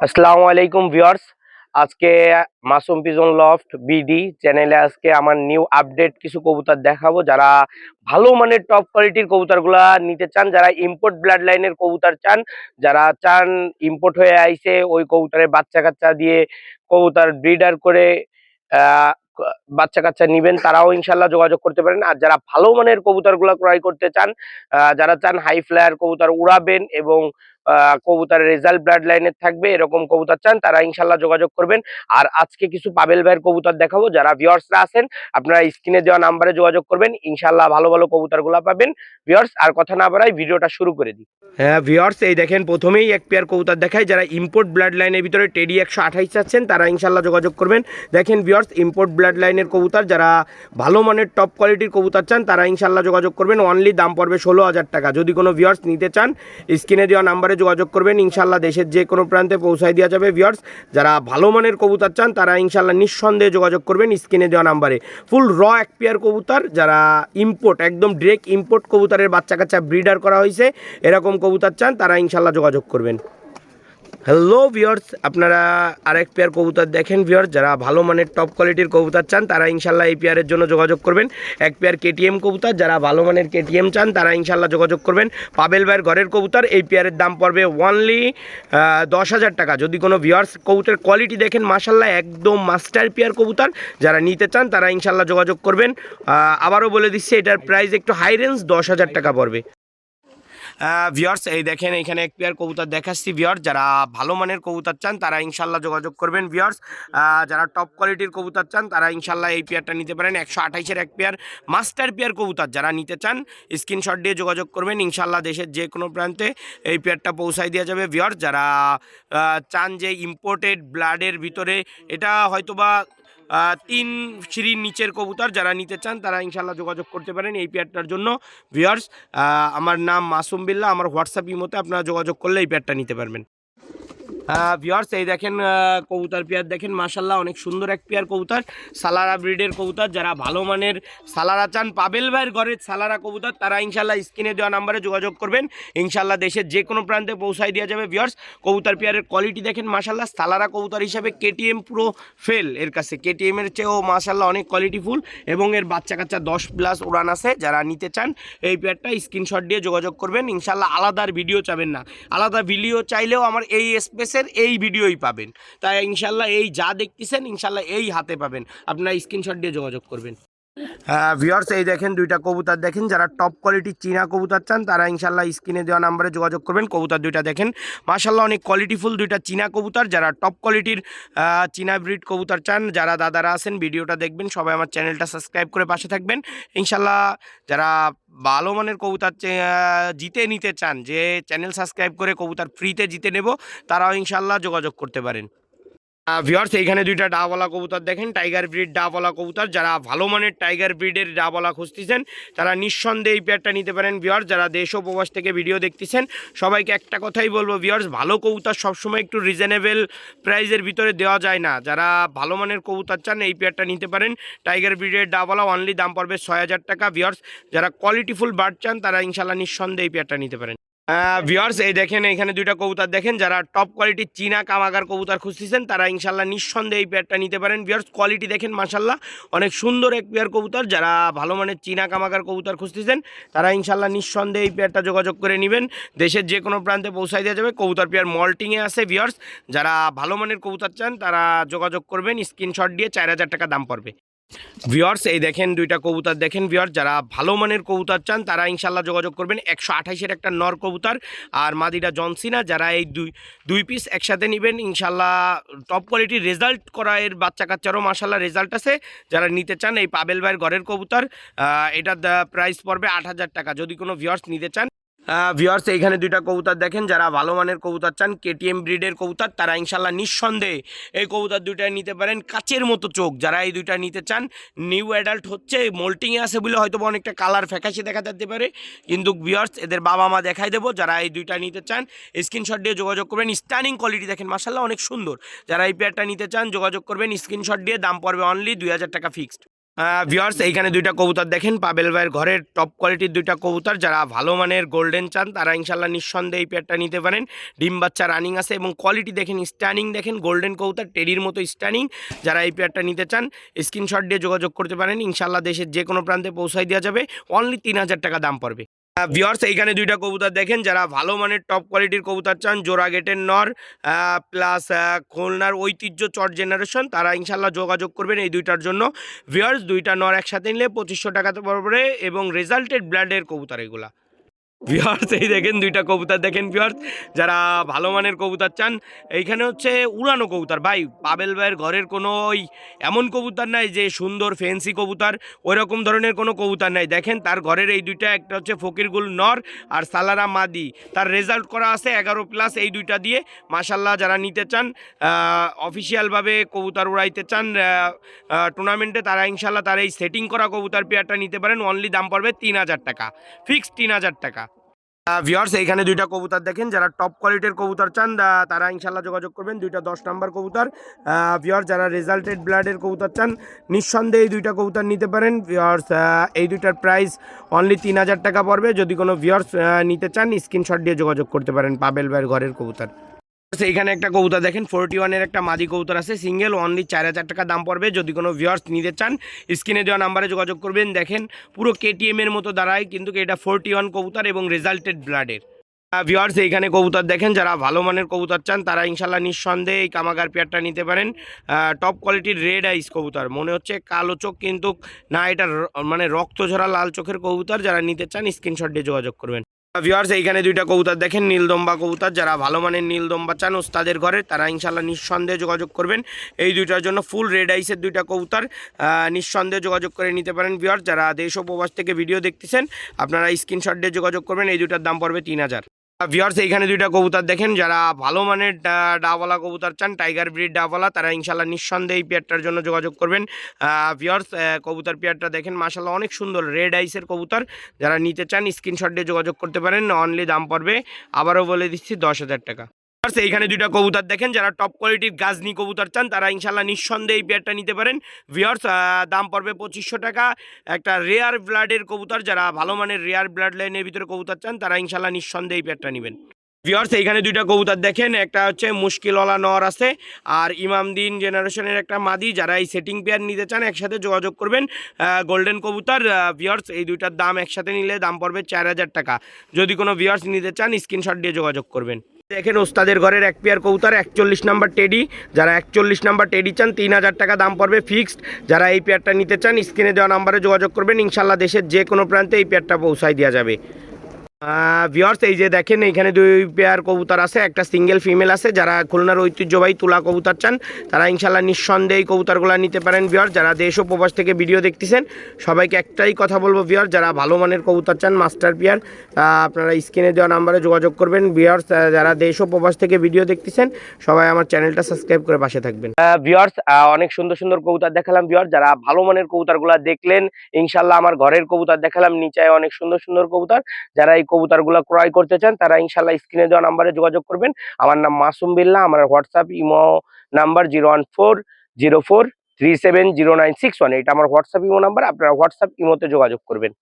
আসসালামু আলাইকুম ভিউয়ার্স। আজকে মাসুম পিজন লফট বিডি চ্যানেলে আজকে আমার নিউ আপডেট কিছু কবুতর দেখাবো। যারা ভালো মানের টপ কোয়ালিটির কবুতরগুলা নিতে চান, যারা ইম্পোর্ট ব্লাড লাইনের কবুতর চান, যারা চান ইম্পোর্ট হয়ে আইছে ওই কবুতরের বাচ্চা কাচ্চা দিয়ে কবুতর ব্রিডার করে আহ, বাচ্চা কাচ্চা নিবেন, তারাও ইনশাল্লাহ যোগাযোগ করতে পারেন। আর যারা ভালো মানের কবুতরগুলা ক্রয় করতে চান, যারা চান হাই ফ্লায়ার কবুতর উড়াবেন এবং কবুতরের রেজাল্ট ব্লাড লাইনের থাকবে এরকম কবুতর চান, তারা ইনশাল্লাহ যোগাযোগ করবেন। আর আজকে কিছু পাবেল ভাইয়ের কবুতর দেখাবো। যারা ভিউয়ার্সরা আছেন আপনারা স্ক্রিনে দেওয়া নাম্বারে যোগাযোগ করবেন, ইনশাল্লাহ ভালো ভালো কবুতরগুলো পাবেন। ভিউয়ার্স, আর কথা না বাড়াই ভিডিওটা শুরু করে দিই। হ্যাঁ ভিউয়ার্স, এই দেখেন প্রথমেই এক পেয়ার কবুতর দেখায়। যারা ইম্পোর্ট ব্লাড লাইনের ভিতরে টেডি 128 চাচ্ছেন তারা ইনশাল্লাহ যোগাযোগ করবেন। দেখেন ভিউয়ার্স, ইম্পোর্ট ব্লাড লাইনের কবুতর, যারা ভালো মানের টপ কোয়ালিটির কবুতর চান তারা ইনশাল্লাহ যোগাযোগ করবেন। অনলি দাম পড়বে 16,000 টাকা। যদি কোনো ভিউয়ার্স নিতে চান স্ক্রিনে দেওয়া নাম্বারে যোগাযোগ করবেন, ইনশাল্লাহ দেশের যে কোনো প্রান্তে পৌঁছায় দেওয়া যাবে। ভিউয়ার্স, যারা ভালো মানের কবুতর চান তারা ইনশাল্লাহ নিঃসন্দেহে যোগাযোগ করবেন স্ক্রিনে দেওয়া নাম্বারে। ফুল র এক পেয়ার কবুতর, যারা ইম্পোর্ট একদম ডিরেক্ট ইম্পোর্ট কবুতরের বাচ্চা কাচ্চা ব্রিডার করা হয়েছে এরকম কবুতর চান তারা ইনশাল্লাহ যোগাযোগ করবেন। হ্যালো ভিউয়ার্স, আপনারা আরেক পেয়ার কবুতর দেখেন। ভিউয়ার্স, যারা ভালো মানের টপ কোয়ালিটির কবুতর চান তারা ইনশাল্লাহ এই পেয়ারের জন্য যোগাযোগ করবেন। এক পেয়ার কেটিএম কবুতর, যারা ভালো মানের কেটিএম চান তারা ইনশাল্লাহ যোগাযোগ করবেন। পাবেল ভাইয়ের ঘরের কবুতর, এই পেয়ারের দাম পড়বে অনলি 10,000 টাকা। যদি কোনো ভিউয়ার্স কবুতরের কোয়ালিটি দেখেন মাশাল্লাহ একদম মাস্টার পেয়ার কবুতর, যারা নিতে চান তারা ইনশাল্লাহ যোগাযোগ করবেন। আবারও বলে দিচ্ছি এটার প্রাইস একটু হাই রেঞ্জ, 10,000 টাকা পড়বে। ভিউয়ার্স, এই দেখেন এখানে এক পেয়ার কবুতর দেখাচ্ছি। ভিউয়ার্স, যারা ভালো মানের কবুতর চান তারা ইনশাল্লাহ যোগাযোগ করবেন। ভিউয়ার্স, যারা টপ কোয়ালিটির কবুতর চান তারা ইনশাল্লাহ এই পেয়ারটা নিতে পারেন। 128-এর এক পেয়ার মাস্টার পেয়ার কবুতর, যারা নিতে চান স্ক্রিনশট দিয়ে যোগাযোগ করবেন, ইনশাল্লাহ দেশের যে কোনো প্রান্তে এই পেয়ারটা পৌঁছায় দেওয়া যাবে। ভিউয়ার্স, যারা চান যে ইম্পোর্টেড ব্লাডের ভিতরে, এটা হয়তোবা 3 সিঁড়ির নিচের কবুতর, যারা নিতে চান তারা ইনশাল্লাহ যোগাযোগ করতে পারেন এই পেয়ারটার জন্য। ভিউয়ার্স, আমার নাম মাসুম বিল্লাহ, আমার হোয়াটসঅ্যাপ ইমোতে আপনারা যোগাযোগ করলে এই পেয়ারটা নিতে পারবেন। ভিউয়ার্স, এই দেখেন কবুতর পেয়ার দেখেন মাশাল্লাহ অনেক সুন্দর এক পেয়ার কবুতর, সালারা ব্রিডের কবুতর। যারা ভালো মানের সালারা চান, পাবেল ভাইয়ের ঘরের সালারা কবুতর, তারা ইনশাল্লাহ স্ক্রিনে দেওয়া নাম্বারে যোগাযোগ করবেন, ইনশাল্লাহ দেশের যে কোনো প্রান্তে পৌঁছায় দেওয়া যাবে। ভিউয়ার্স, কবুতর পেয়ারের কোয়ালিটি দেখেন মাশাল্লাহ, সালারা কবুতর হিসাবে কেটিএম পুরো ফেল এর কাছে, কেটিএমের চেয়েও মাশাল্লাহ অনেক কোয়ালিটিফুল এবং এর বাচ্চা কাচ্চা 10+ উড়ান আছে। যারা নিতে চান এই পেয়ারটা স্ক্রিনশট দিয়ে যোগাযোগ করবেন, ইনশাল্লাহ আলাদার ভিডিও চাবেন না, আলাদা ভিডিও চাইলেও আমার এই স্পেসের এই ভিডিওই পাবেন। তাই ইনশাল্লাহ এই যা দেখতেছেন ইনশাল্লাহ এই হাতে পাবেন, আপনারা স্ক্রিনশট দিয়ে যোগাযোগ করবেন। ভিউয়ার্স, এই দেখেন দুইটা কবুতর দেখেন, যারা টপ কোয়ালিটির চীনা কবুতর চান তারা ইনশাল্লাহ স্ক্রিনে দেওয়া নাম্বারে যোগাযোগ করবেন। কবুতর দুইটা দেখেন মাশাল্লাহ অনেক কোয়ালিটিফুল দুইটা চীনা কবুতর। যারা টপ কোয়ালিটির চীনা ব্রিড কবুতর চান, যারা দাদারা আছেন ভিডিওটা দেখবেন, সবাই আমার চ্যানেলটা সাবস্ক্রাইব করে পাশে থাকবেন। ইনশাল্লাহ যারা ভালো মানের কবুতর জিতে নিতে চান, যে চ্যানেল সাবস্ক্রাইব করে কবুতর ফ্রিতে জিতে নেব, তারাও ইনশাল্লাহ যোগাযোগ করতে পারেন। ভিউয়ার্স, এইখানে দুইটা ডাবওয়ালা কবুতর দেখেন, টাইগার ব্রিড ডাবওয়ালা কবুতর। যারা ভালো মানের টাইগার ব্রিডের ডাবওয়ালা খুঁজতেছেন তারা নিঃসন্দেহে এই পেয়ারটা নিতে পারেন। ভিউয়ার্স, যারা দেশ ও প্রবাস থেকে ভিডিও দেখতেছেন সবাইকে একটা কথাই বলবো, ভিউয়ার্স ভালো কবুতর সবসময় একটু রিজনেবল প্রাইসের ভিতরে দেওয়া যায় না। যারা ভালো মানের কবুতর চান এই পেয়ারটা নিতে পারেন। টাইগার ব্রিডের ডাবওয়ালা অনলি দাম পড়বে 6,000 টাকা। ভিউয়ার্স, যারা কোয়ালিটিফুল বার্ড চান তারা ইনশাল্লাহ নিঃসন্দেহে এই পেয়ারটা নিতে পারেন। ভিউয়ার্স, এই দেখেন এখানে দুইটা কবুতর দেখেন, যারা টপ কোয়ালিটির চীনা কামাগার কবুতর খুঁজতেছেন তারা ইনশাল্লাহ নিঃসন্দেহে এই পেয়ারটা নিতে পারেন। ভিউয়ার্স, কোয়ালিটি দেখেন মাশাল্লাহ অনেক সুন্দর এক পেয়ার কবুতর। যারা ভালো মানের চীনা কামাগার কবুতর খুঁজতেছেন তারা ইনশাল্লাহ নিঃসন্দেহে এই পেয়ারটা যোগাযোগ করে নেবেন, দেশের যে কোনো প্রান্তে পৌঁছায় দেওয়া যাবে। কবুতর পেয়ার মল্টিংয়ে আছে। ভিউয়ার্স, যারা ভালো মানের কবুতর চান তারা যোগাযোগ করবেন, স্ক্রিনশট দিয়ে 4,000 টাকা দাম পড়বে। ভিউয়ার্স, এই দেখেন দুইটা কবুতর দেখেন। ভিউয়ার্স, যারা ভালো মানের কবুতর চান তারা ইনশাল্লাহ যোগাযোগ করবেন। 128-এর একটা নর কবুতর আর মাদিটা জনসিনা, যারা এই দুই পিস একসাথে নেবেন ইনশাল্লাহ টপ কোয়ালিটির রেজাল্ট করা এর বাচ্চা কাচ্চারও মাশাল্লাহ রেজাল্ট আছে। যারা নিতে চান এই পাবেল ভাইয়ের ঘরের কবুতর, এটার প্রাইস পড়বে 8,000 টাকা। যদি কোনো ভিউয়ার্স নিতে চান, ভিউয়ার্স এইখানে দুইটা কবুতর দেখেন, যারা ভালো মানের কবুতর চান কেটিএম ব্রিডের কবুতর তারা ইনশাল্লাহ নিঃসন্দেহে এই কবুতর দুইটাই নিতে পারেন। কাচের মতো চোখ, যারা এই দুইটা নিতে চান, নিউ অ্যাডাল্ট হচ্ছে, মোল্টিংয়ে আছে বলে হয়তো অনেকটা কালার ফ্যাকাশে দেখা যেতে পারে, কিন্তু ভিউয়ার্স এদের বাবা মা দেখাই দেবো। যারা এই দুইটা নিতে চান স্ক্রিনশট দিয়ে যোগাযোগ করবেন। স্টানিং কোয়ালিটি দেখেন মাশাল্লাহ অনেক সুন্দর। যারা এই পেয়ারটা নিতে চান যোগাযোগ করবেন স্ক্রিনশট দিয়ে, দাম পড়বে অনলি 2,000 টাকা ফিক্সড। ভিউয়ার্স এইখানে দুইটা কবুতর দেখেন পাবেল ভাইয়ের ঘরের টপ কোয়ালিটির দুইটা কবুতর, যারা ভালো মানের গোল্ডেন চান তারা ইনশাল্লাহ নিঃসন্দেহে এই পেয়ারটা নিতে পারেন। ডিম বাচ্চা রানিং আছে এবং কোয়ালিটি দেখেন, স্ট্যানিং দেখেন, গোল্ডেন কবুতর টেডির মতো স্ট্যানিং। যারা এই পেয়ারটা নিতে চান স্ক্রিনশট দিয়ে যোগাযোগ করতে পারেন, ইনশাল্লাহ দেশের যে কোনো প্রান্তে পৌঁছাই দেওয়া যাবে। অনলি 3000 টাকা দাম পড়বে। ভিউয়ার্স এইখানে দুইটা কবুতর দেখেন, যারা ভালো মানের টপ কোয়ালিটির কবুতর চান, জোড়া গেটের নর প্লাস খুলনার ঐতিহ্য চট জেনারেশন, তারা ইনশাল্লাহ যোগাযোগ করবেন এই দুইটার জন্য। ভিউয়ার্স দুইটা নর একসাথে নিলে 2500 টাকাতে পড়বে এবং রেজাল্টেড ব্লাডের কবুতর এগুলা। ভিউয়ার্স এই দেখেন দুইটা কবুতর দেখেন ভিউয়ার্স, যারা ভালো মানের কবুতর চান। এইখানে হচ্ছে উড়ানো কবুতর ভাই, পাবেল ভাইয়ের ঘরের কোনো ওই এমন কবুতর নাই যে সুন্দর ফ্যান্সি কবুতর, ওই রকম ধরনের কোনো কবুতর নাই। দেখেন তার ঘরের এই দুইটা, একটা হচ্ছে ফকিরগুল নর আর সালারা মাদি, তার রেজাল্ট করা আছে 11+। এই দুইটা দিয়ে মাশাল্লাহ যারা নিতে চান, অফিসিয়ালভাবে কবুতর উড়াইতে চান টুর্নামেন্টে, তারা ইনশাল্লাহ তার এই সেটিং করা কবুতর পেয়ারটা নিতে পারেন। অনলি দাম পড়বে 3000 টাকা, ফিক্সড 3000 টাকা। ভিউয়ার্স এইখানে দুইটা কবুতর দেখেন, যারা টপ কোয়ালিটির কবুতর চান তারা ইনশাল্লাহ যোগাযোগ করবেন। দুইটা 10 নাম্বার কবুতর। ভিউয়ার্স যারা রেজাল্টেড ব্লাডের কবুতর চান নিঃসন্দেহে এই দুইটা কবুতর নিতে পারেন। ভিউয়ার্স এই দুইটার প্রাইস অনলি 3000 টাকা পড়বে। যদি কোনো ভিউয়ার্স নিতে চান স্ক্রিনশট দিয়ে যোগাযোগ করতে পারেন পাবেল ভাইয়ের ঘরের কবুতর। এইখানে একটা কবুতর দেখেন 41-এর একটা মাদি কবুতর আছে সিঙ্গেল, অনলি 4000 টাকা দাম পড়বে। যদি কোনো ভিউয়ার্স নিতে চান স্ক্রিনে দেওয়া নাম্বারে যোগাযোগ করবেন। দেখেন পুরো কেটিএম এর মতো দাঁড়ায়, কিন্তু এটা 41 কবুতর এবং রেজাল্টেড ব্লাডের। ভিউয়ার্স এইখানে কবুতর দেখেন, যারা ভালো মানের কবুতর চান তারা ইনশাল্লাহ নিঃসন্দেহে এই কামাগার পেয়ারটা নিতে পারেন। টপ কোয়ালিটির রেড আইস কবুতর, মনে হচ্ছে কালো চোখ কিন্তু না, এটা মানে রক্ত ঝরা লাল চোখের কবুতর। যারা নিতে চান স্ক্রিনশট দিয়ে যোগাযোগ করবেন। ভিউয়ার্স এইখানে দুইটা কবুতর দেখেন নীলদম্বা কবুতর, যারা ভালো মানের নীলদম্বা চান ওস্তাদের ঘরে তারা ইনশাল্লাহ নিঃসন্দেহে যোগাযোগ করবেন এই দুইটার জন্য। ফুল রেড আইসের দুইটা কবুতর, নিঃসন্দেহে যোগাযোগ করে নিতে পারেন। ভিউয়ার্স যারা দেশ ও প্রবাস থেকে ভিডিও দেখতেছেন আপনারা স্ক্রিনশট দিয়ে যোগাযোগ করবেন। এই দুইটার দাম পড়বে 3000। ভিউয়ার্স এইখানে দুইটা কবুতর দেখেন, যারা ভালো মানের ডাওয়ালা কবুতর চান, টাইগার ব্রিড ডাওয়ালা, তারা ইনশাল্লাহ নিঃসন্দেহে এই পেয়ারটার জন্য যোগাযোগ করবেন। ভিউয়ার্স কবুতর পেয়ারটা দেখেন মাশাল্লাহ অনেক সুন্দর রেড আইসের কবুতর। যারা নিতে চান স্ক্রিনশট দিয়ে যোগাযোগ করতে পারেন। অনলি দাম পড়বে আবারও বলে দিচ্ছি 10,000 টাকা। এইখানে দুইটা কবুতর দেখেন, যারা টপ কোয়ালিটির গাজনি কবুতর চান তারা ইনশাল্লাহ নিঃসন্দেহে এই পেয়ারটা নিতে পারেন। ভিউয়ার্স দাম পড়বে 2500 টাকা। একটা রেয়ার ব্লাডের কবুতর, যারা ভালো মানের রেয়ার ব্লাড লাইনের ভিতরে কবুতর চান তারা ইনশাল্লাহ নিঃসন্দেহে এই পেয়ারটা নেবেন। ভিউয়ার্স এইখানে দুইটা কবুতর দেখেন, একটা হচ্ছে মুশকিলওয়ালা নর আছে আর ইমামদিন জেনারেশনের একটা মাদি। যারা এই সেটিং পেয়ার নিতে চান একসাথে যোগাযোগ করবেন। গোল্ডেন কবুতর। ভিউয়ার্স এই দুইটার দাম একসাথে নিলে দাম পড়বে 4000 টাকা। যদি কোনো ভিউয়ার্স নিতে চান স্ক্রিনশট দিয়ে যোগাযোগ করবেন। দেখেন ওস্তাদের ঘরের এক পেয়ার কবুতর 41 নাম্বার টেডি, যারা 41 নাম্বার টেডি চান 3000 টাকা দাম পড়বে ফিক্সড। যারা এই পেয়ারটা নিতে চান স্ক্রিনে দেওয়া নাম্বারে যোগাযোগ করবেন, ইনশাল্লাহ দেশের যে কোনো প্রান্তে এই পেয়ারটা পৌঁছায় দেওয়া যাবে। ভিউয়ার্স এই যে দেখেন এইখানে দুই পেয়ার কবুতর আছে, একটা সিঙ্গেল ফিমেল আছে। যারা খুলনার ঐতিহ্যবাহী তুলা কবুতর চান তারা ইনশাল্লাহ নিঃসন্দেহে এই কবুতরগুলো নিতে পারেন। ভিউয়ার্স যারা দেশ ও প্রবাস থেকে ভিডিও দেখতেছেন সবাইকে একটাই কথা বলবো, ভিউয়ার্স যারা ভালো মানের কবুতর চান মাস্টার পেয়ার আপনারা স্ক্রিনে দেওয়া নাম্বারে যোগাযোগ করবেন। ভিউয়ার্স যারা দেশ ও প্রবাস থেকে ভিডিও দেখতেছেন সবাই আমার চ্যানেলটা সাবস্ক্রাইব করে পাশে থাকবেন। ভিউয়ার্স অনেক সুন্দর সুন্দর কবুতর দেখালাম। ভিউয়ার্স যারা ভালো মানের কবুতরগুলো দেখলেন, ইনশাল্লাহ আমার ঘরের কবুতর দেখালাম, নিচে অনেক সুন্দর সুন্দর কবুতর। যারা এই কবুতরগুলো ক্রয় করতে চান তারা ইনশাল্লাহ স্ক্রিনে দেওয়া নাম্বারে যোগাযোগ করবেন। আমার নাম মাসুম বিল্লাহ, আমার হোয়াটসঅ্যাপ ইমো নাম্বার 01404370961। এটা আমার হোয়াটসঅ্যাপ ইমো নাম্বার, আপনারা হোয়াটসঅ্যাপ ইমোতে যোগাযোগ করবেন।